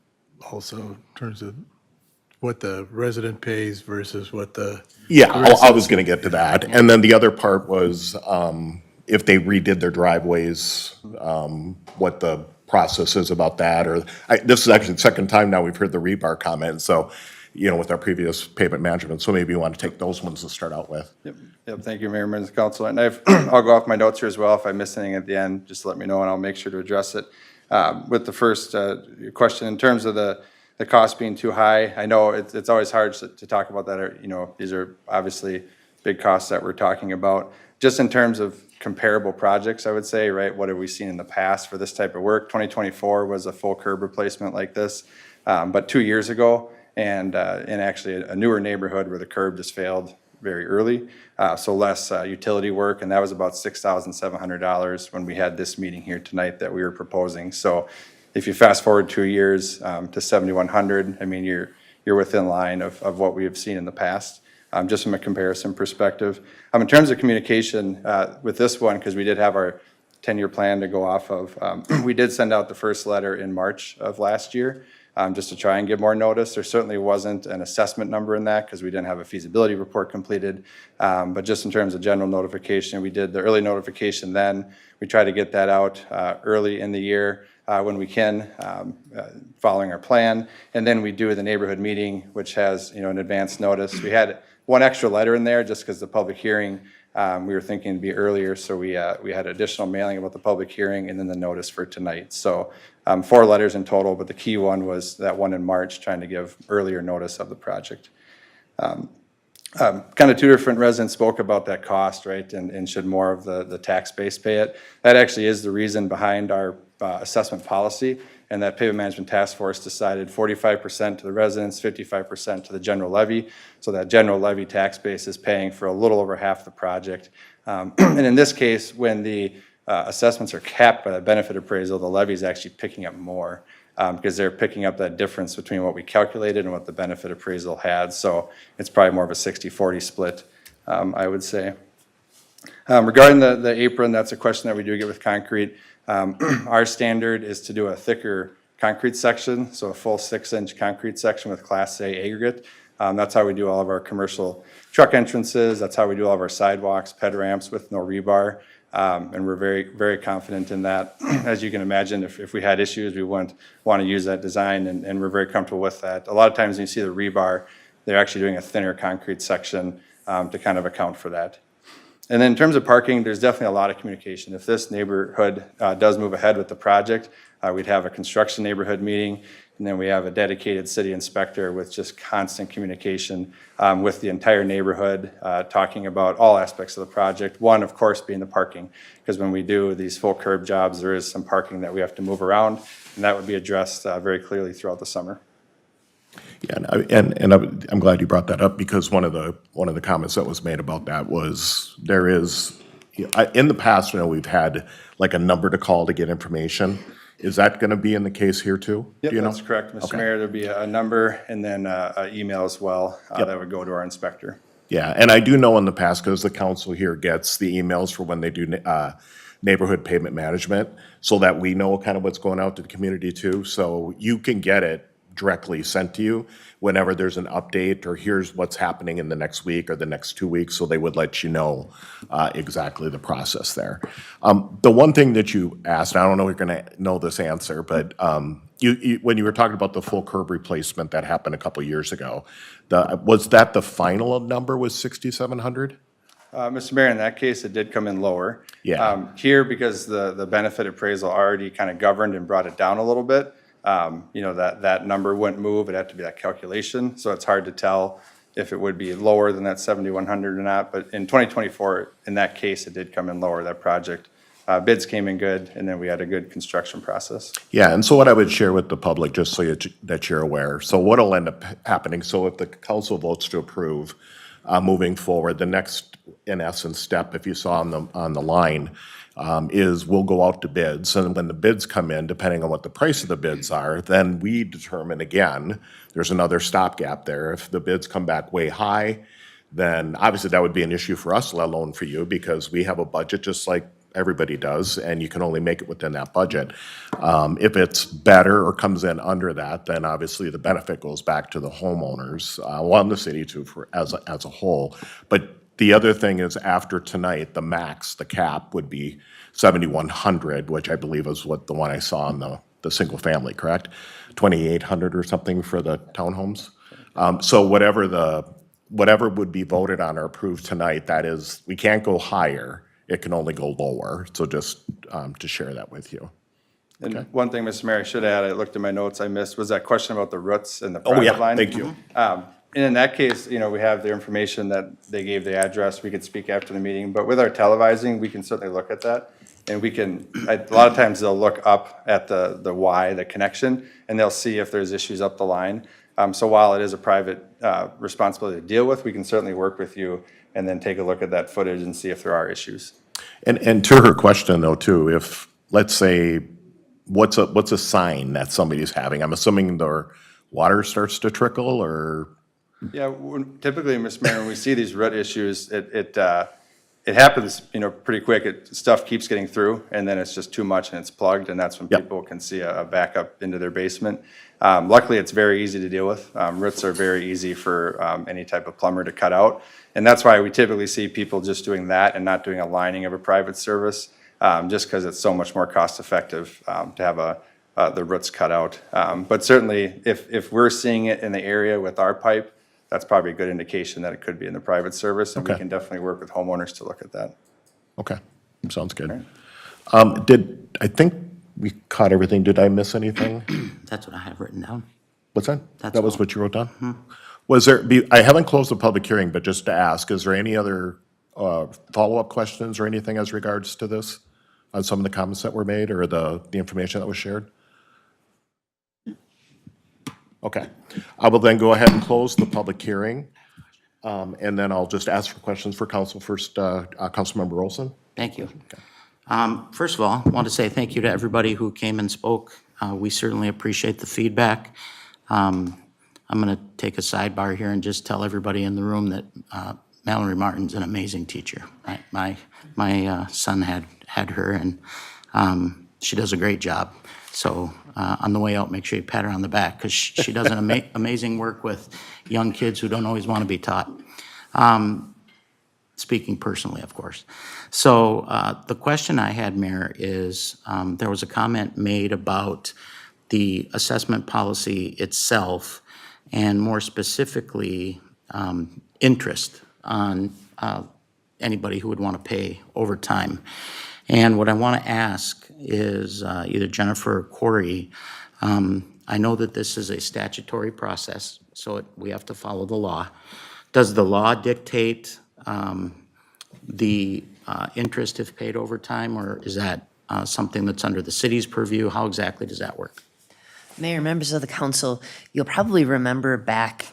also in terms of what the resident pays versus what the. Yeah, I was going to get to that. And then the other part was if they redid their driveways, what the process is about that, or this is actually the second time now we've heard the rebar comment, so, you know, with our previous payment management, so maybe you want to take those ones to start out with. Yep, thank you, Mayor, members of council. And I'll go off my notes here as well. If I miss anything at the end, just let me know and I'll make sure to address it. With the first question, in terms of the cost being too high, I know it's always hard to talk about that, or, you know, these are obviously big costs that we're talking about. Just in terms of comparable projects, I would say, right, what have we seen in the past for this type of work? 2024 was a full curb replacement like this, but 2 years ago, and in actually a newer neighborhood where the curb just failed very early, so less utility work, and that was about $6,700 when we had this meeting here tonight that we were proposing. So if you fast forward 2 years to $7,100, I mean, you're within line of what we have seen in the past. Just from a comparison perspective. In terms of communication with this one, because we did have our 10-year plan to go off of, we did send out the first letter in March of last year just to try and give more notice. There certainly wasn't an assessment number in that because we didn't have a feasibility report completed. But just in terms of general notification, we did the early notification then. We try to get that out early in the year when we can, following our plan. And then we do the neighborhood meeting, which has, you know, an advance notice. We had one extra letter in there just because the public hearing, we were thinking it'd be earlier, so we had additional mailing about the public hearing and then the notice for tonight. So 4 letters in total, but the key one was that one in March, trying to give earlier notice of the project. Kind of 2 different residents spoke about that cost, right, and should more of the tax base pay it. That actually is the reason behind our assessment policy, and that payment management task force decided 45% to the residents, 55% to the general levy. So that general levy tax base is paying for a little over half the project. And in this case, when the assessments are capped by the benefit appraisal, the levy is actually picking up more because they're picking up that difference between what we calculated and what the benefit appraisal had. So it's probably more of a 60-40 split, I would say. Regarding the apron, that's a question that we do get with concrete. Our standard is to do a thicker concrete section, so a full 6-inch concrete section with Class A aggregate. That's how we do all of our commercial truck entrances. That's how we do all of our sidewalks, ped ramps with no rebar. And we're very, very confident in that. As you can imagine, if we had issues, we wouldn't want to use that design, and we're very comfortable with that. A lot of times when you see the rebar, they're actually doing a thinner concrete section to kind of account for that. And then in terms of parking, there's definitely a lot of communication. If this neighborhood does move ahead with the project, we'd have a construction neighborhood meeting, and then we have a dedicated city inspector with just constant communication with the entire neighborhood, talking about all aspects of the project. One, of course, being the parking, because when we do these full curb jobs, there is some parking that we have to move around, and that would be addressed very clearly throughout the summer. Yeah, I'm glad you brought that up, because one of the comments that was made about that was there is, in the past, we've had like a number to call to get information. Is that going to be in the case here too? Yep, Do you know? that's correct, Mr. Okay. Mayor. There'd be a number and then an email as well Yep. that would go to our inspector. Yeah, and I do know in the past, because the council here gets the emails for when they do neighborhood payment management, so that we know kind of what's going out to the community too. So you can get it directly sent to you whenever there's an update, or here's what's happening in the next week or the next 2 weeks, so they would let you know exactly the process there. The one thing that you asked, I don't know if you're gonna know this answer, but when you were talking about the full curb replacement that happened a couple years ago, was that the final number was 6,700? Mr. Mayor, in that case, it did come in lower. Yeah. Here, because the benefit appraisal already kind of governed and brought it down a little bit, that number wouldn't move. It'd have to be that calculation. So it's hard to tell if it would be lower than that 7,100 or not. But in 2024, in that case, it did come in lower, that project. Bids came in good, and then we had a good construction process. Yeah, and so what I would share with the public, just so that you're aware, so what'll end up happening, so if the council votes to approve moving forward, the next, in essence, step, if you saw on the line, is we'll go out to bids, and when the bids come in, depending on what the price of the bids are, then we determine again, there's another stopgap there. If the bids come back way high, then obviously that would be an issue for us, let alone for you, because we have a budget just like everybody does, and you can only make it within that budget. If it's better or comes in under that, then obviously the benefit goes back to the homeowners, and the city too, as a whole. But the other thing is, after tonight, the max, the cap would be 7,100, which I believe is what the one I saw on the single family, correct? 2,800 or something for the townhomes. So whatever would be voted on or approved tonight, that is, we can't go higher. It can only go lower. So just to share that with you. And one thing, Mr. Mayor, I should add, I looked at my notes, I missed, was that question about the roots and the Oh, yeah, private line. thank you. And in that case, we have the information that they gave the address, we could speak after the meeting, but with our televising, we can certainly look at that. And we can, a lot of times they'll look up at the Y, the connection, and they'll see if there's issues up the line. So while it is a private responsibility to deal with, we can certainly work with you and then take a look at that footage and see if there are issues. And to her question though too, if, let's say, what's a sign that somebody's having? I'm assuming their water starts to trickle, or? Yeah, typically, Mr. Mayor, when we see these root issues, it happens, pretty quick. Stuff keeps getting through, and then it's just too much and it's plugged, and that's when Yep. people can see a backup into their basement. Luckily, it's very easy to deal with. Roots are very easy for any type of plumber to cut out, and that's why we typically see people just doing that and not doing a lining of a private service, just because it's so much more cost-effective to have the roots cut out. But certainly, if we're seeing it in the area with our pipe, that's probably a good indication that it could be in the private service, and we Okay. can definitely work with homeowners to look at that. Okay, sounds good. I think we caught everything. Did I miss anything? That's what I have written down. What's that? That's That was all. what you wrote down? Was there, I haven't closed the public hearing, but just to ask, is there any other follow-up questions or anything as regards to this? On some of the comments that were made or the information that was shared? Okay. I will then go ahead and close the public hearing. And then I'll just ask for questions for council first. Councilmember Olson? Thank you. First of all, I want to say thank you to everybody who came and spoke. We certainly appreciate the feedback. I'm going to take a sidebar here and just tell everybody in the room that Mallory Martin's an amazing teacher. My son had her, and she does a great job. So on the way out, make sure you pat her on the back, because she does an amazing work with young kids who don't always want to be taught. Speaking personally, of course. So the question I had, Mayor, is there was a comment made about the assessment policy itself, and more specifically, interest on anybody who would want to pay overtime. And what I want to ask is either Jennifer or Corey, I know that this is a statutory process, so we have to follow the law. Does the law dictate the interest if paid overtime, or is that something that's under the city's purview? How exactly does that work? Mayor, members of the council, you'll probably remember back,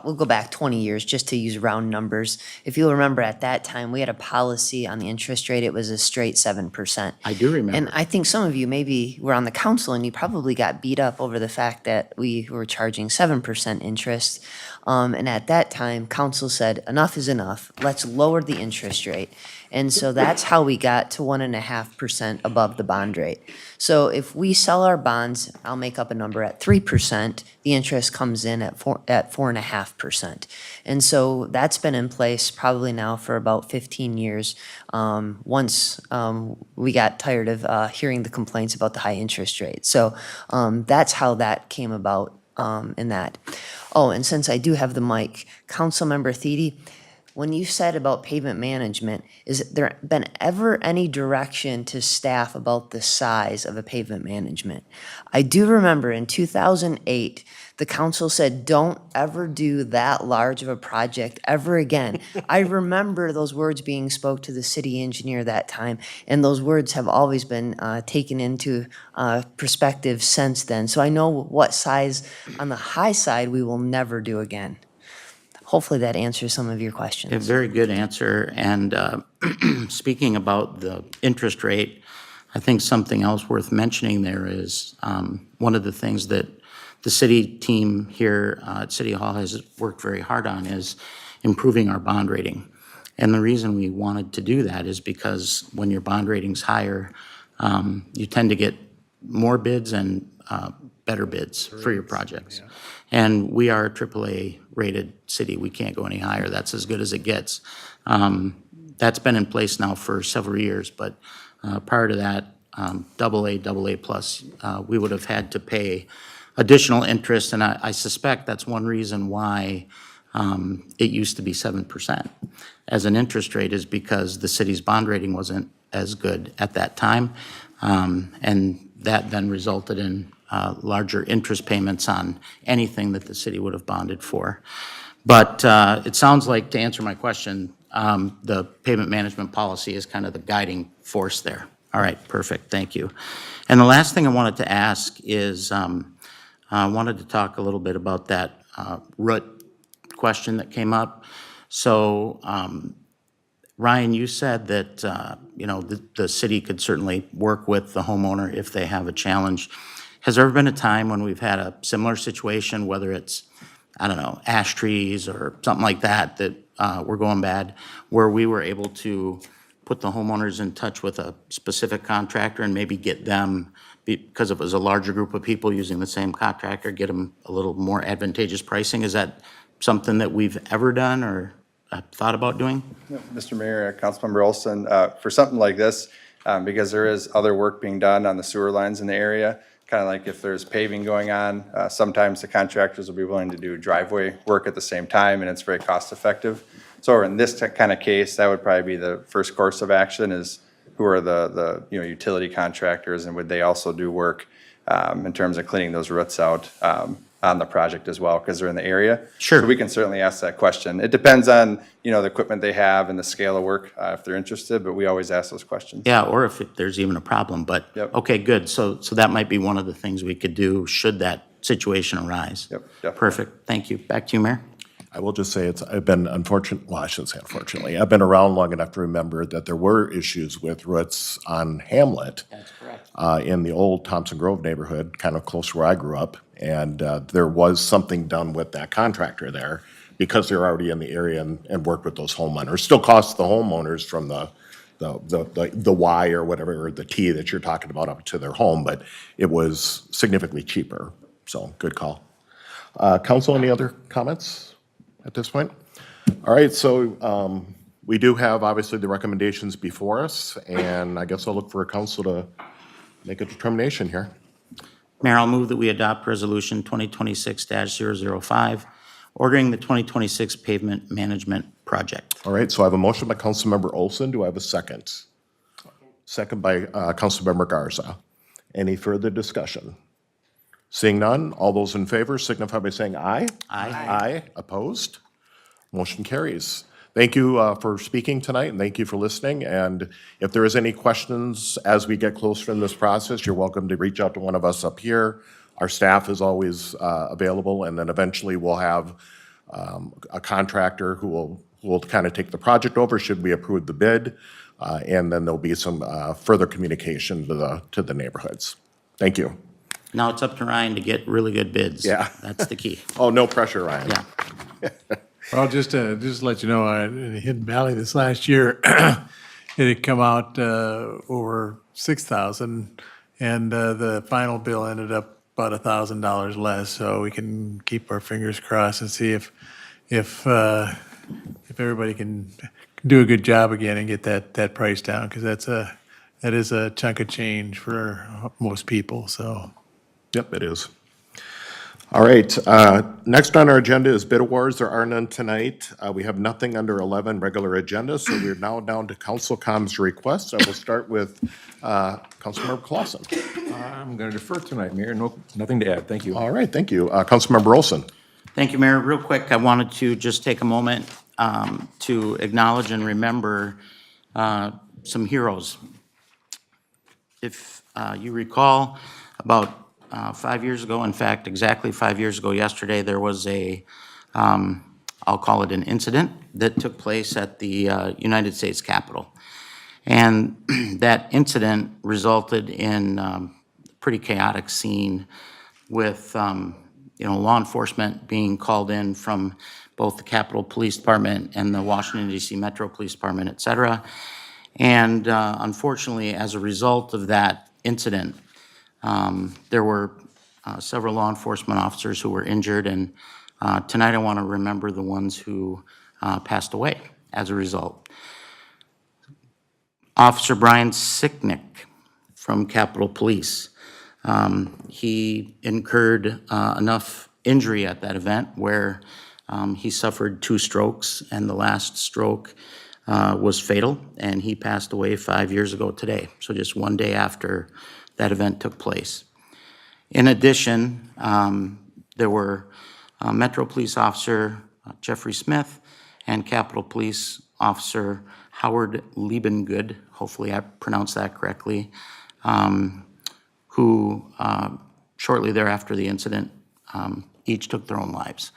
we'll go back 20 years just to use round numbers. If you'll remember at that time, we had a policy on the interest rate, it was a straight 7%. I do remember. And I think some of you maybe were on the council and you probably got beat up over the fact that we were charging 7% interest. And at that time, council said, enough is enough, let's lower the interest rate. And so that's how we got to 1.5% above the bond rate. So if we sell our bonds, I'll make up a number at 3%, the interest comes in at 4.5%. And so that's been in place probably now for about 15 years. Once we got tired of hearing the complaints about the high interest rate. So that's how that came about in that. Oh, and since I do have the mic, Councilmember Thiede, when you said about pavement management, is there been ever any direction to staff about the size of a pavement management? I do remember in 2008, the council said, don't ever do that large of a project ever again. I remember those words being spoke to the city engineer that time, and those words have always been taken into perspective since then. So I know what size on the high side we will never do again. Hopefully that answers some of your questions. A very good answer. And speaking about the interest rate, I think something else worth mentioning there is one of the things that the city team here at City Hall has worked very hard on is improving our bond rating. And the reason we wanted to do that is because when your bond rating's higher, you tend to get more bids and better bids for your projects. Yeah. And we are a AAA rated city. We can't go any higher. That's as good as it gets. That's been in place now for several years, but prior to that, AA plus, we would have had to pay additional interest, and I suspect that's one reason why it used to be 7% as an interest rate, is because the city's bond rating wasn't as good at that time, and that then resulted in larger interest payments on anything that the city would have bonded for. But it sounds like, to answer my question, the payment management policy is kind of the guiding force there. All right, perfect, thank you. And the last thing I wanted to ask is, I wanted to talk a little bit about that root question that came up. So, Ryan, you said that, you know, the city could certainly work with the homeowner if they have a challenge. Has there ever been a time when we've had a similar situation, whether it's, I don't know, ash trees or something like that, that were going bad, where we were able to put the homeowners in touch with a specific contractor and maybe get them, because it was a larger group of people using the same contractor, get them a little more advantageous pricing? Is that something that we've ever done or thought about doing? Yeah, Mr. Mayor, Councilmember Olson, for something like this, because there is other work being done on the sewer lines in the area, kind of like if there's paving going on, sometimes the contractors will be willing to do driveway work at the same time, and it's very cost effective. So in this kind of case, that would probably be the first course of action, is who are the utility contractors, and would they also do work in terms of cleaning those roots out on the project as well, because they're in the area? Sure. So we can certainly ask that question. It depends on, the equipment they have and the scale of work, if they're interested, but we always ask those questions. Yeah, or if there's even a problem, but, Yep. okay, good. So that might be one of the things we could do should that situation arise. Yep, definitely. Perfect, thank you. Back to you, Mayor. I will just say I've been unfortunate, well, I shouldn't say unfortunately, I've been around long enough to remember that there were issues with roots on Hamlet. That's correct. In the old Thompson Grove neighborhood, kind of close where I grew up. And there was something done with that contractor there because they're already in the area and worked with those homeowners. Still costs the homeowners from the Y or whatever, or the T that you're talking about up to their home, but it was significantly cheaper. So good call. Council, any other comments at this point? All right, so we do have obviously the recommendations before us, and I guess I'll look for a council to make a determination here. Mayor, I'll move that we adopt Resolution 2026-005, ordering the 2026 pavement management project. All right, so I have a motion by Councilmember Olson. Do I have a second? Second by Councilmember Garza. Any further discussion? Seeing none, all those in favor signify by saying aye. Aye. Aye. Opposed? Motion carries. Thank you for speaking tonight, and thank you for listening. And if there is any questions as we get closer in this process, you're welcome to reach out to one of us up here Our staff is always available, and then eventually we'll have a contractor who will kind of take the project over should we approve the bid, and then there'll be some further communication to the neighborhoods. Thank you. Now it's up to Ryan to get really good bids. Yeah. That's the key. Oh, no pressure, Ryan. Yeah. Well, just to let you know, in Hidden Valley this last year, it had come out over 6,000, and the final bill ended up about $1,000 less. So we can keep our fingers crossed and see if everybody can do a good job again and get that price down, because that is a chunk of change for most people. So. Yep, it is. All right, next on our agenda is bid awards. There are none tonight. We have nothing under 11 regular agenda, so we're now down to council comms requests. I will start with Councilmember Clausen. I'm going to defer tonight, Mayor. Nothing to add. Thank you. All right, thank you. Councilmember Olson. Thank you, Mayor. Real quick, I wanted to just take a moment to acknowledge and remember some heroes. If you recall, about 5 years ago, in fact, exactly 5 years ago yesterday, there was I'll call it an incident that took place at the United States Capitol. And that incident resulted in a pretty chaotic scene with, law enforcement being called in from both the Capitol Police Department and the Washington, D.C. Metro Police Department, et cetera. And unfortunately, as a result of that incident, there were several law enforcement officers who were injured, and tonight I want to remember the ones who passed away as a result. Officer Brian Sicknick from Capitol Police. He incurred enough injury at that event where he suffered 2 strokes, and the last stroke was fatal, and he passed away 5 years ago today, so just one day after that event took place. In addition, there were Metro Police Officer Jeffrey Smith and Capitol Police Officer Howard Liebengood, hopefully I pronounced that correctly, who shortly thereafter the incident each took their own lives.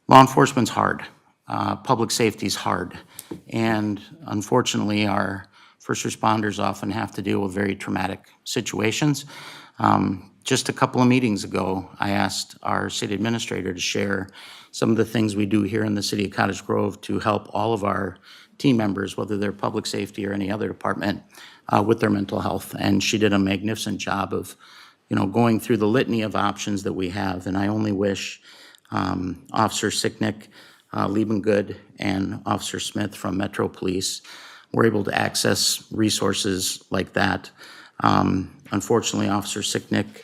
Law enforcement's hard. Public safety's hard. And unfortunately, our first responders often have to deal with very traumatic situations. Just a couple of meetings ago, I asked our city administrator to share some of the things we do here in the city of Cottage Grove to help all of our team members, whether they're public safety or any other department, with their mental health. And she did a magnificent job of, going through the litany of options that we have. And I only wish Officer Sicknick, Liebengood, and Officer Smith from Metro Police were able to access resources like that. Unfortunately, Officer Sicknick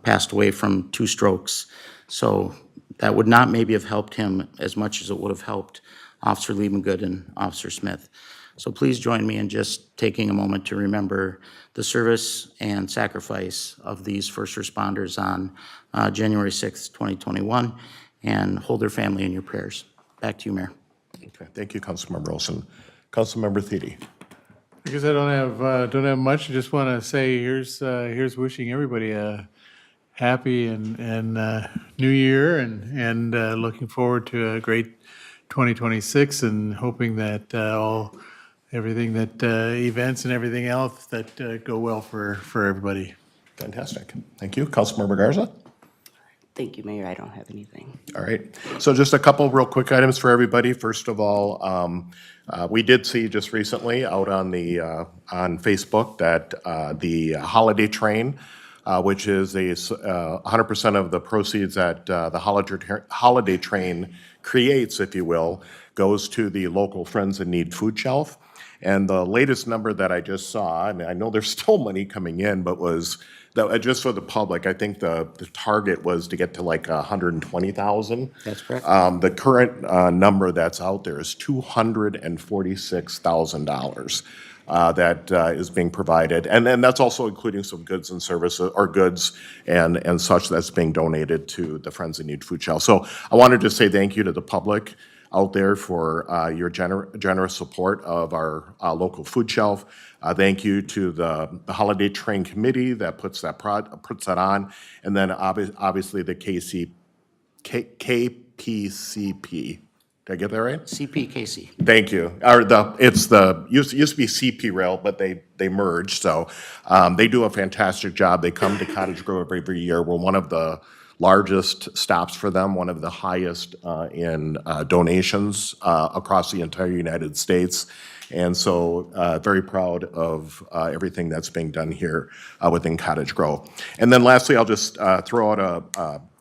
passed away from 2 strokes, so that would not maybe have helped him as much as it would have helped Officer Liebengood and Officer Smith. So please join me in just taking a moment to remember the service and sacrifice of these first responders on January 6th, 2021, and hold their family in your prayers. Back to you, Mayor. Okay, thank you, Councilmember Olson. Councilmember Thiede. I guess I don't have much. I just want to say here's wishing everybody a happy and new year, and looking forward to a great 2026, and hoping that everything that events and everything else that go well for everybody. Fantastic. Thank you. Councilmember Garza? Thank you, Mayor. I don't have anything. All right. So just a couple real quick items for everybody. First of all, we did see just recently out on on Facebook that the holiday train, which is 100% of the proceeds that the holiday train creates, if you will, goes to the local Friends in Need food shelf. And the latest number that I just saw, and I know there's still money coming in, but was that just for the public, I think the target was to get to like 120,000. That's correct. The current number that's out there is $246,000 that is being provided. And then that's also including some goods and services, or goods and such that's being donated to the Friends in Need food shelf. So I wanted to say thank you to the public. out there for your generous support of our local food shelf. Thank you to the Holiday Train Committee that puts that on, and then obviously the KPCP. Did I get that right? CPKC. Thank you. Used to be CP Rail, but they merged, so they do a fantastic job. They come to Cottage Grove every year. We're one of the largest stops for them, one of the highest in donations across the entire United States. And so very proud of everything that's being done here within Cottage Grove. And then lastly, I'll just throw out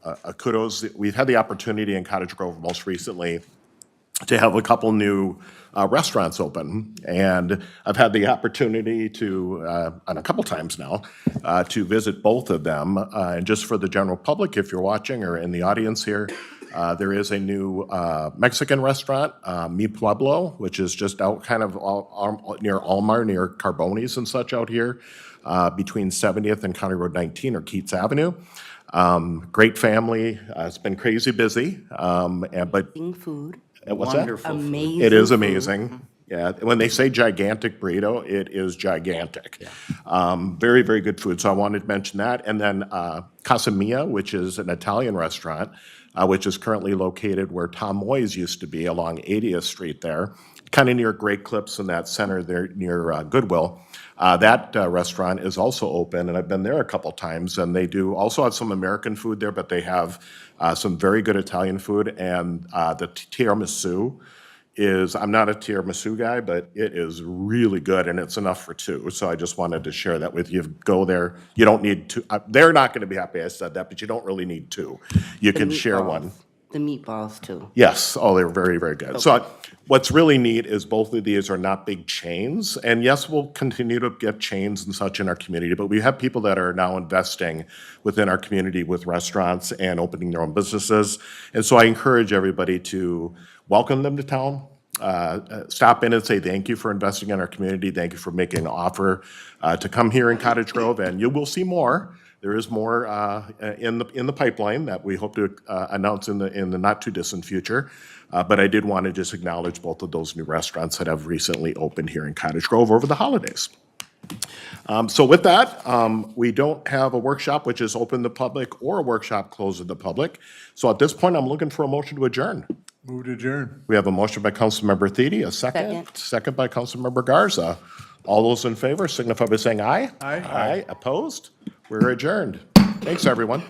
a kudos. We've had the opportunity in Cottage Grove most recently to have a couple new restaurants open. And I've had the opportunity to, on a couple times now, to visit both of them. And just for the general public, if you're watching or in the audience here, there is a new Mexican restaurant, Mi Pueblo, which is just out kind of near Almar, near Carbones and such out here, between 70th and County Road 19 or Keats Avenue. Great family. It's been crazy busy, but Food. what's that? Wonderful food. Amazing. It is food. amazing. Yeah, when they say gigantic burrito, it is gigantic. Very, very good food. So I wanted to mention that. And then Casa Mia, which is an Italian restaurant, which is currently located where Tom Moy's used to be along 80th Street there, kind of near Great Clips in that center there near Goodwill. That restaurant is also open, and I've been there a couple times, and they do also have some American food there, but they have some very good Italian food, and the tiramisu is, I'm not a tiramisu guy, but it is really good, and it's enough for two, so I just wanted to share that with you. Go there, you don't need two, they're not gonna be happy I said that, but you don't really need two. You can share one. The meatballs too. Yes, oh, they're very, very good. So what's really neat is both of these are not big chains, and yes, we'll continue to get chains and such in our community, but we have people that are now investing within our community with restaurants and opening their own businesses. And so I encourage everybody to welcome them to town, stop in and say thank you for investing in our community, thank you for making an offer to come here in Cottage Grove, and you will see more. There is more in the pipeline that we hope to announce in the not too distant future. But I did want to just acknowledge both of those new restaurants that have recently opened here in Cottage Grove over the holidays. So with that, we don't have a workshop which is open to the public or a workshop closed to the public. So at this point, I'm looking for a motion to adjourn. Move to adjourn. We have a motion by Councilmember Thiede, a second by Councilmember Garza. All those in favor signify by saying aye. Aye. Aye. Opposed? We're adjourned. Thanks, everyone.